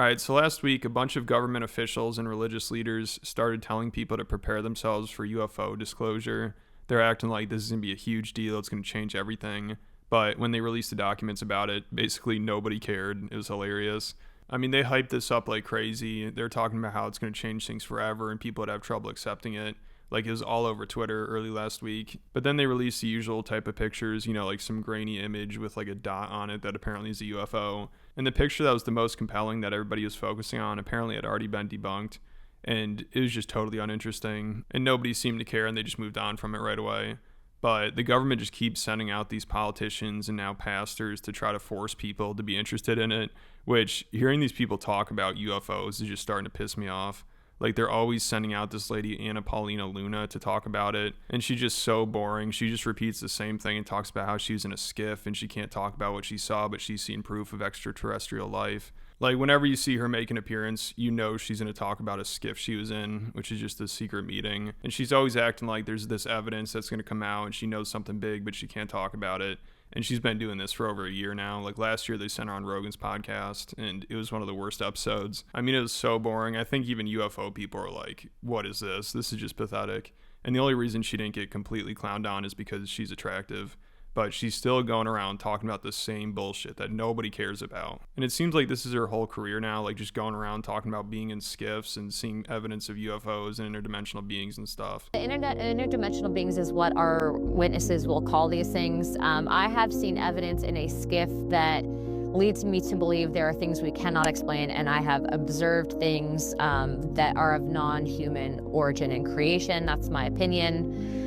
All right, so last week, a bunch of government officials and religious leaders started telling people to prepare themselves for UFO disclosure. They're acting like this is going to be a huge deal, it's going to change everything. But when they released the documents about it, basically nobody cared. It was hilarious. I mean, they hyped this up like crazy. They're talking about how it's going to change things forever and people would have trouble accepting it. Like it was all over Twitter early last week. But then they released the usual type of pictures, like some grainy image with like a dot on it that apparently is a UFO. And the picture that was the most compelling that everybody was focusing on apparently had already been debunked. And it was just totally uninteresting. And nobody seemed to care and they just moved on from it right away. But the government just keeps sending out these politicians and now pastors to try to force people to be interested in it, which hearing these people talk about UFOs is just starting to piss me off. Like they're always sending out this lady Anna Paulina Luna to talk about it, and she's just so boring. She just repeats the same thing and talks about how she's in a skiff and she can't talk about what she saw, but she's seen proof of extraterrestrial life. Like whenever you see her make an appearance, she's going to talk about a skiff she was in, which is just a secret meeting. And she's always acting like there's this evidence that's going to come out and she knows something big, but she can't talk about it. And she's been doing this for over a year now. Like last year they sent her on Rogan's podcast and it was one of the worst episodes. I mean, it was so boring. I think even UFO people are like, what is this? This is just pathetic. And the only reason she didn't get completely clowned on is because she's attractive. But she's still going around talking about the same bullshit that nobody cares about. And it seems like this is her whole career now, like just going around talking about being in skiffs and seeing evidence of UFOs and interdimensional beings and stuff. The interdimensional beings is what our witnesses will call these things. I have seen evidence in a skiff that leads me to believe there are things we cannot explain, and I have observed things that are of non-human origin and creation. That's my opinion.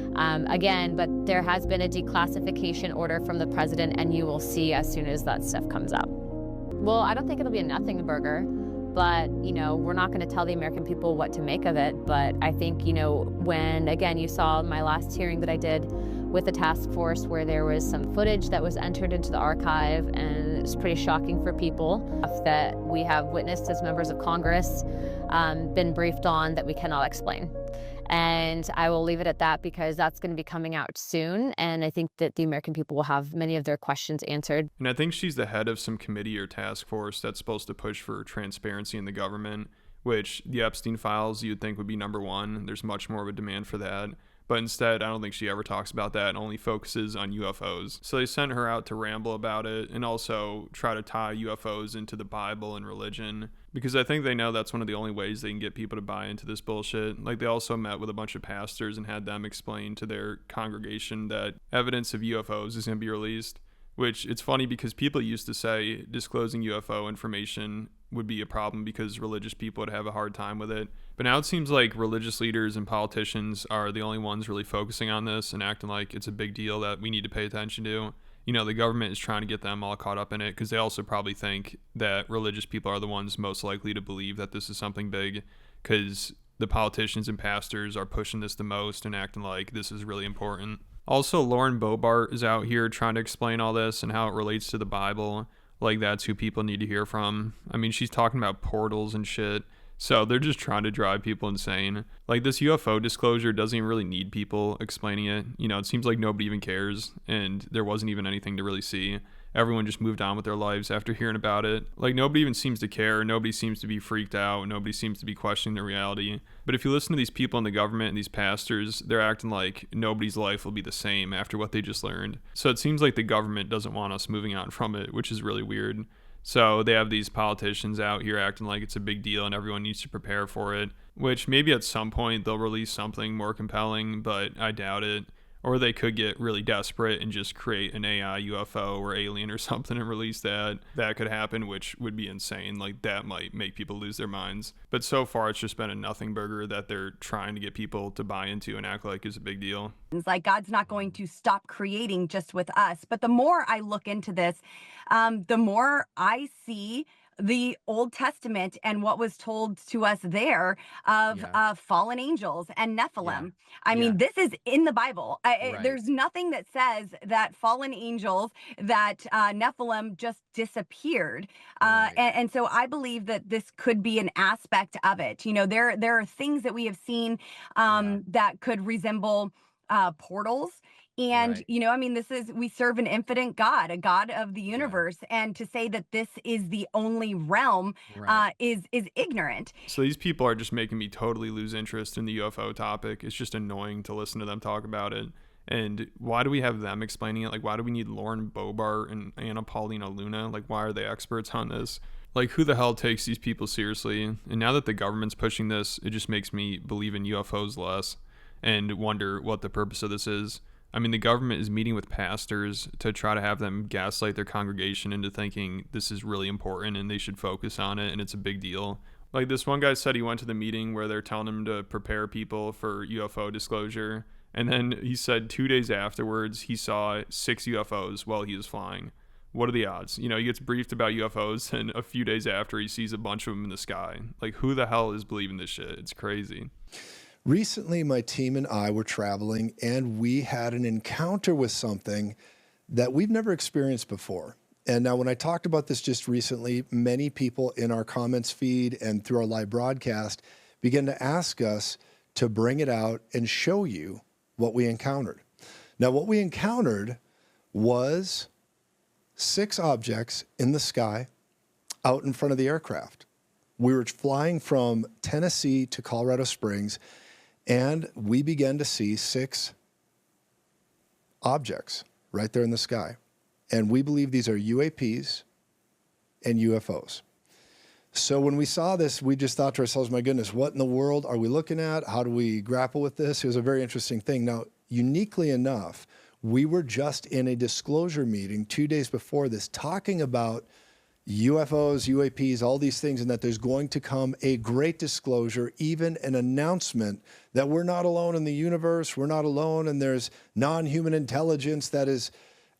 Again, but there has been a declassification order from the president, and you will see as soon as that stuff comes out. Well, I don't think it'll be a nothing burger, but, we're not going to tell the American people what to make of it. But I think, when, again, you saw my last hearing that I did with the task force where there was some footage that was entered into the archive, and it's pretty shocking for people that we have witnessed as members of Congress, been briefed on that we cannot explain. And I will leave it at that because that's going to be coming out soon. And I think that the American people will have many of their questions answered. And I think she's the head of some committee or task force that's supposed to push for transparency in the government, which the Epstein files you'd think would be number one. There's much more of a demand for that. But instead, I don't think she ever talks about that and only focuses on UFOs. So they sent her out to ramble about it and also try to tie UFOs into the Bible and religion, because I think they know that's one of the only ways they can get people to buy into this bullshit. Like they also met with a bunch of pastors and had them explain to their congregation that evidence of UFOs is going to be released, which it's funny because people used to say disclosing UFO information would be a problem because religious people would have a hard time with it. But now it seems like religious leaders and politicians are the only ones really focusing on this and acting like it's a big deal that we need to pay attention to. The government is trying to get them all caught up in it because they also probably think that religious people are the ones most likely to believe that this is something big, because the politicians and pastors are pushing this the most and acting like this is really important. Also, Lauren Boebert is out here trying to explain all this and how it relates to the Bible. Like that's who people need to hear from. I mean, she's talking about portals and shit. So they're just trying to drive people insane. Like this UFO disclosure doesn't even really need people explaining it. It seems like nobody even cares, and there wasn't even anything to really see. Everyone just moved on with their lives after hearing about it. Like nobody even seems to care. Nobody seems to be freaked out. Nobody seems to be questioning the reality. But if you listen to these people in the government and these pastors, they're acting like nobody's life will be the same after what they just learned. So it seems like the government doesn't want us moving on from it, which is really weird. So they have these politicians out here acting like it's a big deal and everyone needs to prepare for it, which maybe at some point they'll release something more compelling, but I doubt it. Or they could get really desperate and just create an AI UFO or alien or something and release that. That could happen, which would be insane. Like that might make people lose their minds. But so far, it's just been a nothing burger that they're trying to get people to buy into and act like is a big deal. It's like God's not going to stop creating just with us. But the more I look into this, the more I see the Old Testament and what was told to us there of fallen angels and Nephilim. I mean, this is in the Bible. There's nothing that says that fallen angels, that Nephilim just disappeared. And so I believe that this could be an aspect of it. There are things that we have seen that could resemble portals And, Right. I mean, we serve an infinite God, a God of the Yeah. universe. And to say that this is the only realm Right. is ignorant. So these people are just making me totally lose interest in the UFO topic. It's just annoying to listen to them talk about it. And why do we have them explaining it? Like, why do we need Lauren Bobart and Anna Paulina Luna? Like, why are they experts on this? Like, who the hell takes these people seriously? And now that the government's pushing this, it just makes me believe in UFOs less and wonder what the purpose of this is. I mean, the government is meeting with pastors to try to have them gaslight their congregation into thinking this is really important and they should focus on it and it's a big deal. Like, this one guy said he went to the meeting where they're telling him to prepare people for UFO disclosure. And then he said 2 days afterwards, he saw 6 UFOs while he was flying. What are the odds? He gets briefed about UFOs and a few days after he sees a bunch of them in the sky. Like, who the hell is believing this shit? It's crazy. Recently, my team and I were traveling, and we had an encounter with something that we've never experienced before. And now when I talked about this just recently, many people in our comments feed and through our live broadcast began to ask us to bring it out and show you what we encountered. Now, what we encountered was 6 objects in the sky out in front of the aircraft. We were flying from Tennessee to Colorado Springs, and we began to see 6 objects right there in the sky. And we believe these are UAPs and UFOs. So when we saw this, we just thought to ourselves, my goodness, what in the world are we looking at? How do we grapple with this? It was a very interesting thing. Now, uniquely enough, we were just in a disclosure meeting 2 days before this talking about UFOs, UAPs, all these things, and that there's going to come a great disclosure, even an announcement that we're not alone in the universe, we're not alone, and there's non-human intelligence that is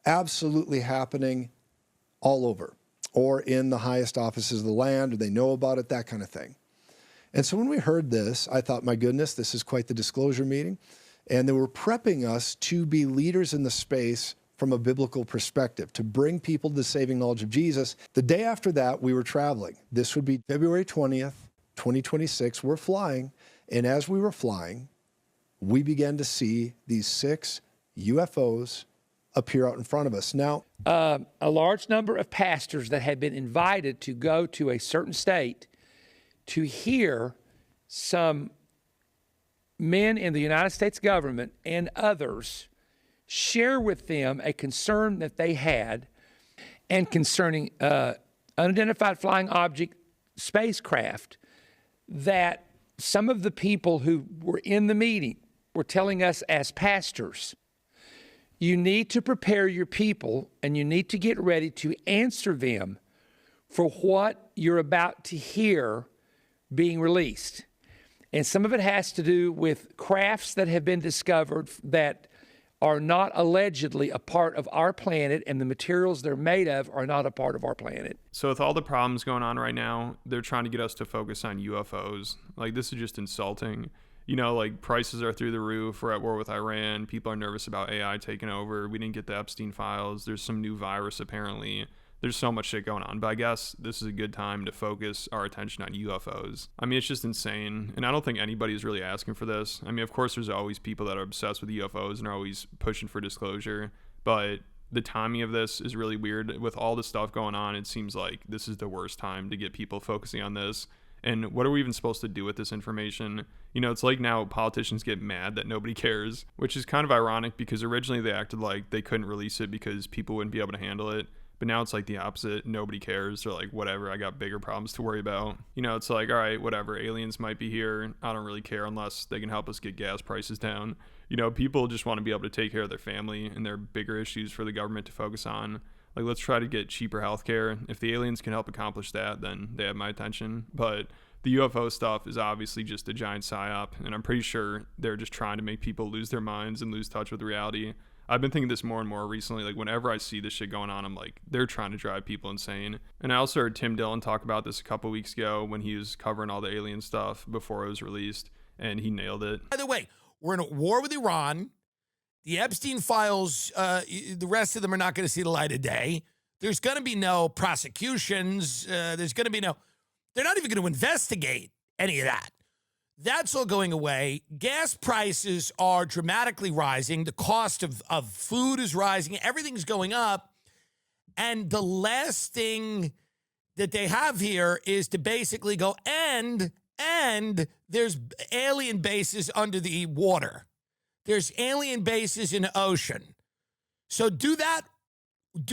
absolutely happening all over, or in the highest offices of the land, or they know about it, that kind of thing. And so when we heard this, I thought, my goodness, this is quite the disclosure meeting. And they were prepping us to be leaders in the space from a biblical perspective, to bring people to the saving knowledge of Jesus. The day after that, we were traveling. This would be February 20th, 2026. We're flying. And as we were flying, we began to see these 6 UFOs appear out in front of us. Now, A large number of pastors that had been invited to go to a certain state to hear some men in the United States government and others share with them a concern that they had and concerning unidentified flying object spacecraft, that some of the people who were in the meeting were telling us as pastors, you need to prepare your people and you need to get ready to answer them for what you're about to hear being released. And some of it has to do with crafts that have been discovered that are not allegedly a part of our planet, and the materials they're made of are not a part of our planet. So with all the problems going on right now, they're trying to get us to focus on UFOs. Like, this is just insulting. Like, prices are through the roof. We're at war with Iran. People are nervous about AI taking over. We didn't get the Epstein files. There's some new virus, apparently. There's so much shit going on. But I guess this is a good time to focus our attention on UFOs. I mean, it's just insane. And I don't think anybody's really asking for this. I mean, of course, there's always people that are obsessed with UFOs and are always pushing for disclosure. But the timing of this is really weird. With all the stuff going on, it seems like this is the worst time to get people focusing on this. And what are we even supposed to do with this information? It's like now politicians get mad that nobody cares, which is kind of ironic because originally they acted like they couldn't release it because people wouldn't be able to handle it. But now it's like the opposite. Nobody cares. They're like, whatever, I got bigger problems to worry about. It's like, all right, whatever. Aliens might be here. I don't really care unless they can help us get gas prices down. People just want to be able to take care of their family, and there are bigger issues for the government to focus on. Like, let's try to get cheaper healthcare. If the aliens can help accomplish that, then they have my attention. But the UFO stuff is obviously just a giant psyop, and I'm pretty sure they're just trying to make people lose their minds and lose touch with reality. I've been thinking this more and more recently. Like, whenever I see this shit going on, I'm like, they're trying to drive people insane. And I also heard Tim Dillon talk about this a couple weeks ago when he was covering all the alien stuff before it was released, and he nailed it. By the way, we're in a war with Iran. The Epstein files, the rest of them are not going to see the light of day. There's going to be no prosecutions. They're not even going to investigate any of that. That's all going away. Gas prices are dramatically rising. The cost of food is rising. Everything's going up. And the last thing that they have here is to basically go, and there's alien bases under the water. There's alien bases in the ocean. So do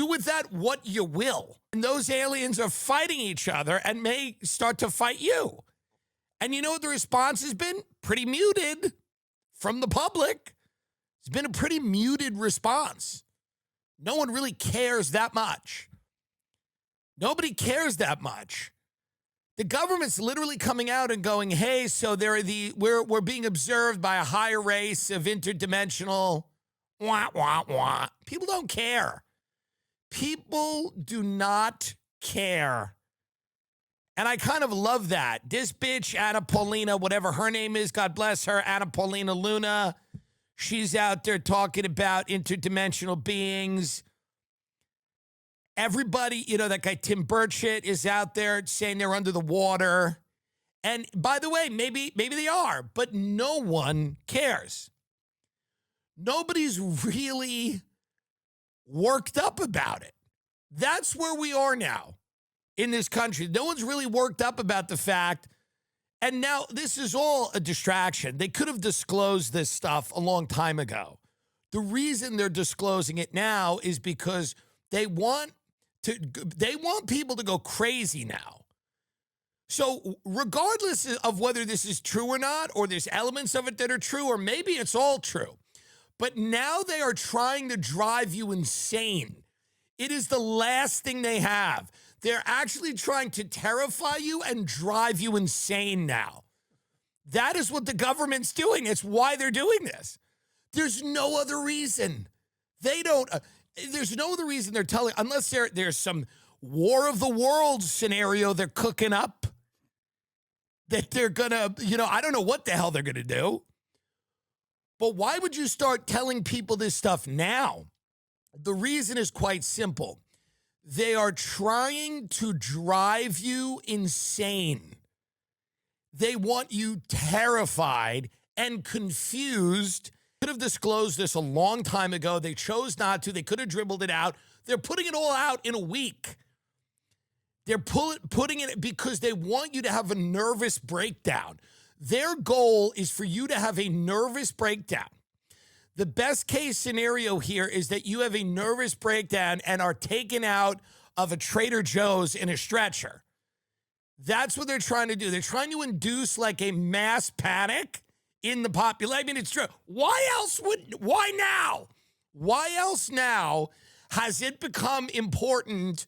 with that what you will. And those aliens are fighting each other and may start to fight you. And you know what the response has been? Pretty muted from the public. It's been a pretty muted response. No one really cares that much. Nobody cares that much. The government's literally coming out and going, hey, so we're being observed by a higher race of interdimensional wah, wah, wah. People don't care. People do not care. And I kind of love that. This bitch, Anna Paulina, whatever her name is, God bless her, Anna Paulina Luna, she's out there talking about interdimensional beings. Everybody, that guy Tim Burchett is out there saying they're under the water. And by the way, maybe they are, but no one cares. Nobody's really worked up about it. That's where we are now in this country. No one's really worked up about the fact. And now this is all a distraction. They could have disclosed this stuff a long time ago. The reason they're disclosing it now is because they want people to go crazy now. So regardless of whether this is true or not, or there's elements of it that are true, or maybe it's all true, but now they are trying to drive you insane. It is the last thing they have. They're actually trying to terrify you and drive you insane now. That is what the government's doing. It's why they're doing this. There's no other reason. There's no other reason they're telling, unless there's some War of the Worlds scenario they're cooking up that they're going to, I don't know what the hell they're going to do. But why would you start telling people this stuff now? The reason is quite simple. They are trying to drive you insane. They want you terrified and confused. Could have disclosed this a long time ago. They chose not to. They could have dribbled it out. They're putting it all out in a week. They're putting it because they want you to have a nervous breakdown. Their goal is for you to have a nervous breakdown. The best case scenario here is that you have a nervous breakdown and are taken out of a Trader Joe's in a stretcher. That's what they're trying to do. They're trying to induce like a mass panic in the population. I mean, it's true. Why now? Why else now has it become important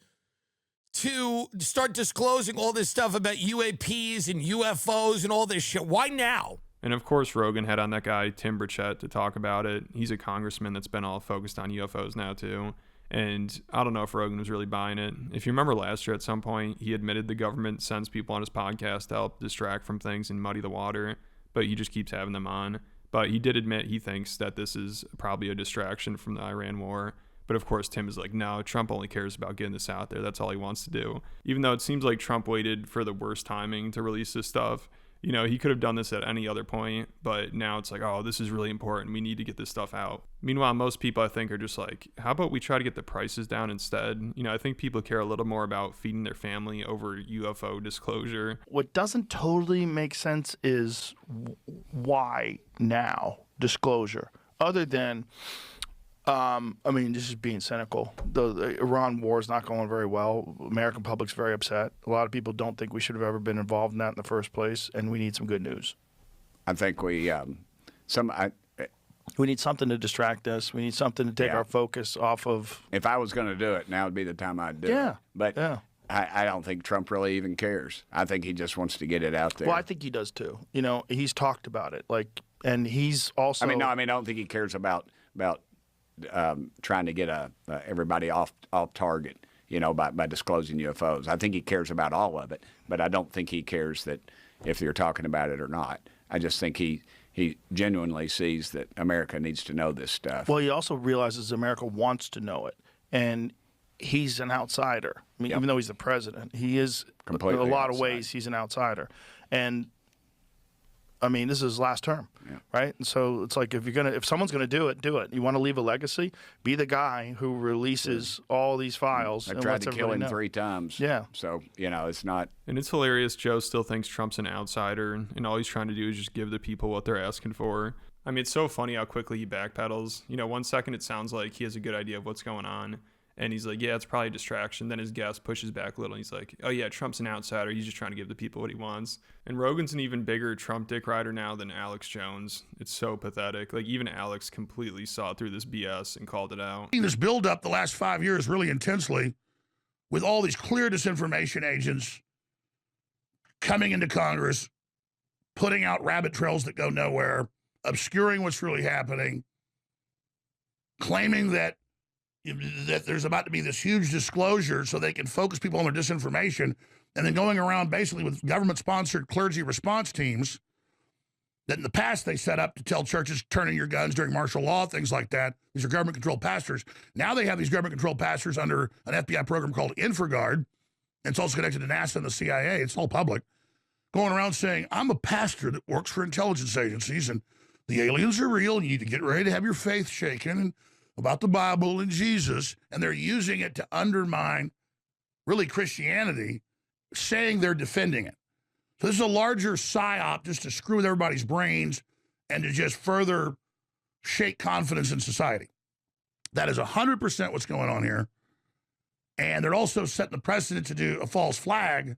to start disclosing all this stuff about UAPs and UFOs and all this shit? Why now? And of course, Rogan had on that guy, Tim Burchett, to talk about it. He's a congressman that's been all focused on UFOs now, too. And I don't know if Rogan was really buying it. If you remember last year at some point, he admitted the government sends people on his podcast to help distract from things and muddy the water, but he just keeps having them on. But he did admit he thinks that this is probably a distraction from the Iran war. But of course, Tim is like, no, Trump only cares about getting this out there. That's all he wants to do. Even though it seems like Trump waited for the worst timing to release this stuff. He could have done this at any other point, but now it's like, oh, this is really important. We need to get this stuff out. Meanwhile, most people I think are just like, how about we try to get the prices down instead? I think people care a little more about feeding their family over UFO disclosure. What doesn't totally make sense is why now disclosure, other than, this is being cynical. The Iran war is not going very well. American public's very upset. A lot of people don't think we should have ever been involved in that in the first place, and we need some good news. I think we need something to distract us. We need something to take our focus off of. If I was going to do it, now would be the time I'd do it. But I don't think Trump really even cares. I think he just wants to get it out there. Well, I think he does too. He's talked about it, and he's also. I don't think he cares about trying to get everybody off target, by disclosing UFOs. I think he cares about all of it, but I don't think he cares that if you're talking about it or not. I just think he genuinely sees that America needs to know this stuff. Well, he also realizes America wants to know it, and he's an outsider. Even though he's the president, he is completely in a lot of ways he's an outsider, and I mean, this is his last term, right? And so it's like if someone's gonna do it, do it. You want to leave a legacy, be the guy who releases all these files. They and tried lets to kill him everybody know. 3 times. Yeah. So, it's not. And it's hilarious. Joe still thinks Trump's an outsider, and all he's trying to do is just give the people what they're asking for. I mean, it's so funny how quickly he backpedals. 1 second it sounds like he has a good idea of what's going on, and he's like, yeah, it's probably a distraction. Then his guest pushes back a little, and he's like, oh yeah, Trump's an outsider. He's just trying to give the people what he wants. And Rogan's an even bigger Trump dick rider now than Alex Jones. It's so pathetic. Like, even Alex completely saw through this BS and called it out. This buildup the last 5 years really intensely with all these clear disinformation agents coming into Congress, putting out rabbit trails that go nowhere, obscuring what's really happening, claiming that there's about to be this huge disclosure so they can focus people on their disinformation, and then going around basically with government-sponsored clergy response teams that in the past they set up to tell churches, turn in your guns during martial law, things like that. These are government-controlled pastors. Now they have these government-controlled pastors under an FBI program called InfraGard, and it's also connected to NASA and the CIA. It's all public. Going around saying, I'm a pastor that works for intelligence agencies, and the aliens are real, and you need to get ready to have your faith shaken and about the Bible and Jesus, and they're using it to undermine, really, Christianity, saying they're defending it. So this is a larger psyop just to screw with everybody's brains and to just further shake confidence in society. That is 100% what's going on here. And they're also setting the precedent to do a false flag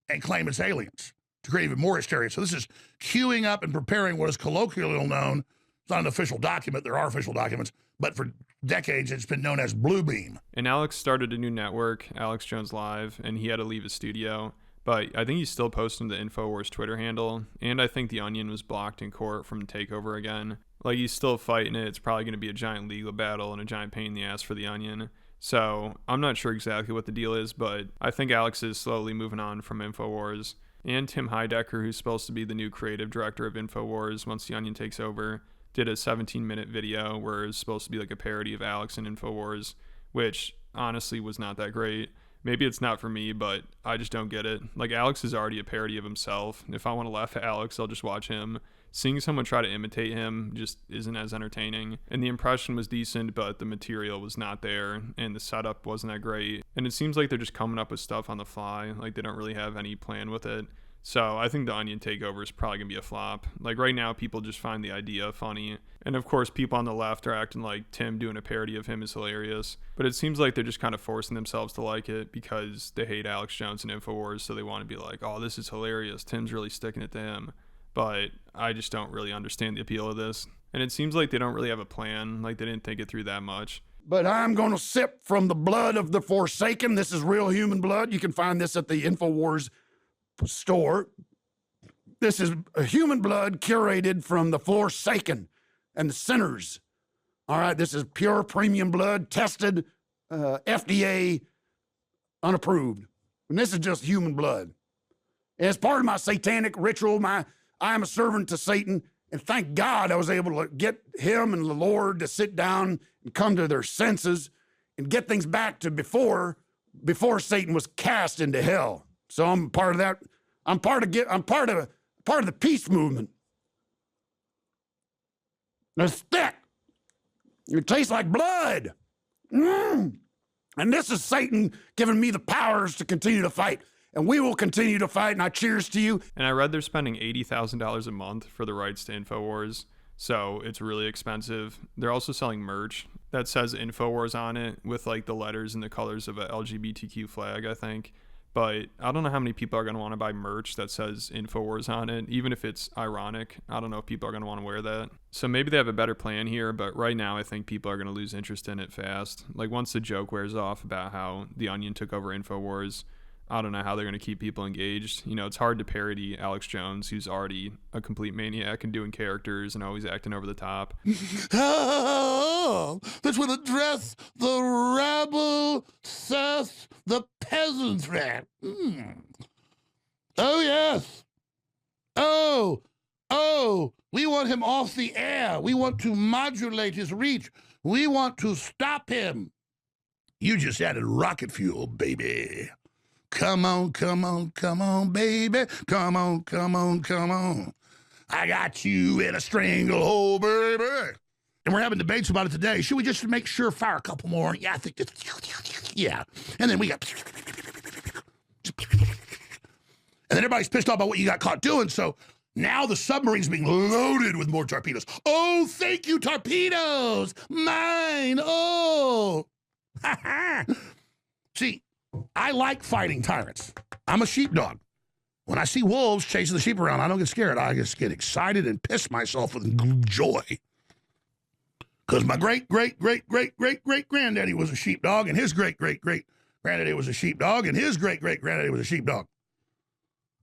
and claim it's aliens to create even more hysteria. So this is queuing up and preparing what is colloquially known. It's not an official document. There are official documents. But for decades, it's been known as Blue Beam. And Alex started a new network, Alex Jones Live, and he had to leave his studio. But I think he's still posting the InfoWars Twitter handle. And I think The Onion was blocked in court from Takeover again. Like, he's still fighting it. It's probably going to be a giant legal battle and a giant pain in the ass for The Onion. So I'm not sure exactly what the deal is, but I think Alex is slowly moving on from InfoWars. And Tim Heidecker, who's supposed to be the new creative director of InfoWars once The Onion takes over, did a 17-minute video where it's supposed to be like a parody of Alex and InfoWars, which honestly was not that great. Maybe it's not for me, but I just don't get it. Like, Alex is already a parody of himself. If I want to laugh at Alex, I'll just watch him. Seeing someone try to imitate him just isn't as entertaining. And the impression was decent, but the material was not there, and the setup wasn't that great. And it seems like they're just coming up with stuff on the fly. Like, they don't really have any plan with it. So I think the Onion takeover is probably going to be a flop. Like, right now, people just find the idea funny. And of course, people on the left are acting like Tim doing a parody of him is hilarious. But it seems like they're just kind of forcing themselves to like it because they hate Alex Jones and InfoWars, so they want to be like, oh, this is hilarious. Tim's really sticking it to him. But I just don't really understand the appeal of this. And it seems like they don't really have a plan. Like, they didn't think it through that much. But I'm going to sip from the blood of the Forsaken. This is real human blood. You can find this at the InfoWars store. This is a human blood curated from the Forsaken and the sinners. All right, this is pure premium blood, tested, FDA unapproved. And this is just human blood. As part of my satanic ritual, I am a servant to Satan, and thank God I was able to get him and the Lord to sit down and come to their senses and get things back to before Satan was cast into hell. So I'm part of that. I'm part of the peace movement. It's thick. It tastes like blood. And this is Satan giving me the powers to continue to fight. And we will continue to fight, and I cheers to you. And I read they're spending $80,000 a month for the rights to InfoWars, so it's really expensive. They're also selling merch that says InfoWars on it with like the letters and the colors of a LGBTQ flag, I think. But I don't know how many people are going to want to buy merch that says InfoWars on it, even if it's ironic. I don't know if people are going to want to wear that. So maybe they have a better plan here, but right now I think people are going to lose interest in it fast. Like, once the joke wears off about how The Onion took over InfoWars, I don't know how they're going to keep people engaged. You know, it's hard to parody Alex Jones, who's already a complete maniac and doing characters and always acting over the top. Oh, this will address the rabble, serfs, the peasantry. Oh, yes. Oh, we want him off the air. We want to modulate his reach. We want to stop him. You just added rocket fuel, baby. Come on, come on, come on, baby. Come on, come on, come on. I got you in a stranglehold, baby. And we're having debates about it today. Should we just make sure fire a couple more? Yeah, I think yeah. And then we got, and then everybody's pissed off about what you got caught doing. So now the submarine's being loaded with more torpedoes. Oh, thank you, torpedoes. Mine. Oh. See, I like fighting tyrants. I'm a sheepdog. When I see wolves chasing the sheep around, I don't get scared. I just get excited and piss myself with joy. Because my great-great-great-great-great-great-granddaddy was a sheepdog, and his great-great-great-granddaddy was a sheepdog, and his great-great-granddaddy was a sheepdog.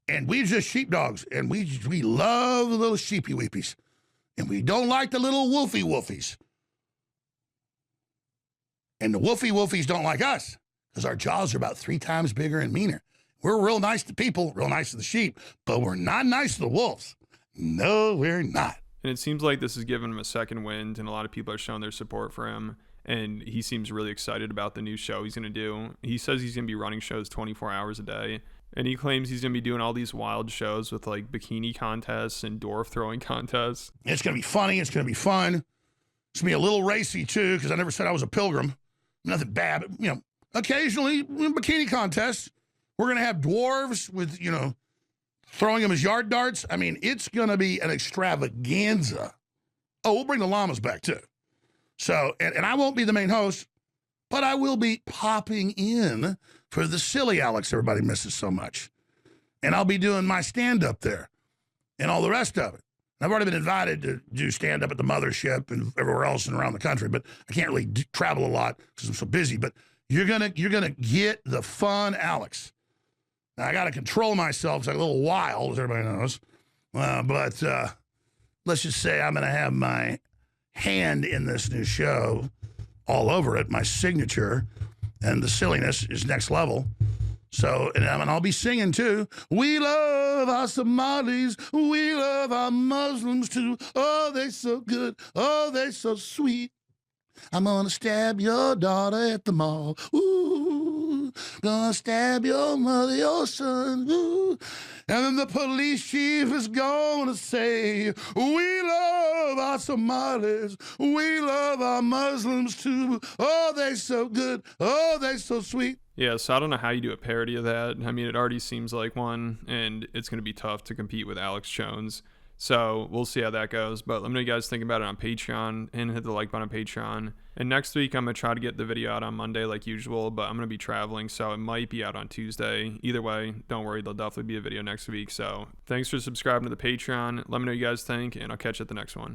And we just sheepdogs, and we love the little sheepy weepies. And we don't like the little wolfy wolfies. And the wolfy wolfies don't like us, because our jaws are about 3 times bigger and meaner. We're real nice to people, real nice to the sheep, but we're not nice to the wolves. No, we're not. And it seems like this has given him a second wind, and a lot of people are showing their support for him. And he seems really excited about the new show he's going to do. He says he's going to be running shows 24 hours a day. And he claims he's going to be doing all these wild shows with like bikini contests and dwarf throwing contests. It's going to be funny. It's going to be fun. It's going to be a little racy, too, because I never said I was a pilgrim. Nothing bad, but, occasionally, bikini contests. We're going to have dwarves with, throwing them as yard darts. I mean, it's going to be an extravaganza. Oh, we'll bring the llamas back, too. So, and I won't be the main host, but I will be popping in for the silly Alex everybody misses so much. And I'll be doing my stand-up there and all the rest of it. I've already been invited to do stand-up at the mothership and everywhere else and around the country, but I can't really travel a lot because I'm so busy. But you're gonna get the fun Alex. Now, I got to control myself. It's like a little wild, as everybody knows. But let's just say I'm going to have my hand in this new show all over it, my signature, and the silliness is next level. So, and I'll be singing, too. We love our Somalis. We love our Muslims, too. Oh, they so good. Oh, they so sweet. I'm gonna stab your daughter at the mall. Ooh, gonna stab your mother, your son. Ooh. And then the police chief is gonna say, we love our Somalis. We love our Muslims too. Oh, they so good. Oh, they so sweet. Yeah, so I don't know how you do a parody of that. I mean, it already seems like one, and it's going to be tough to compete with Alex Jones. So we'll see how that goes. But let me know what you guys think about it on Patreon, and hit the like button on Patreon. And next week, I'm going to try to get the video out on Monday like usual, but I'm going to be traveling, so it might be out on Tuesday. Either way, don't worry, there'll definitely be a video next week. So thanks for subscribing to the Patreon. Let me know what you guys think, and I'll catch you at the next one.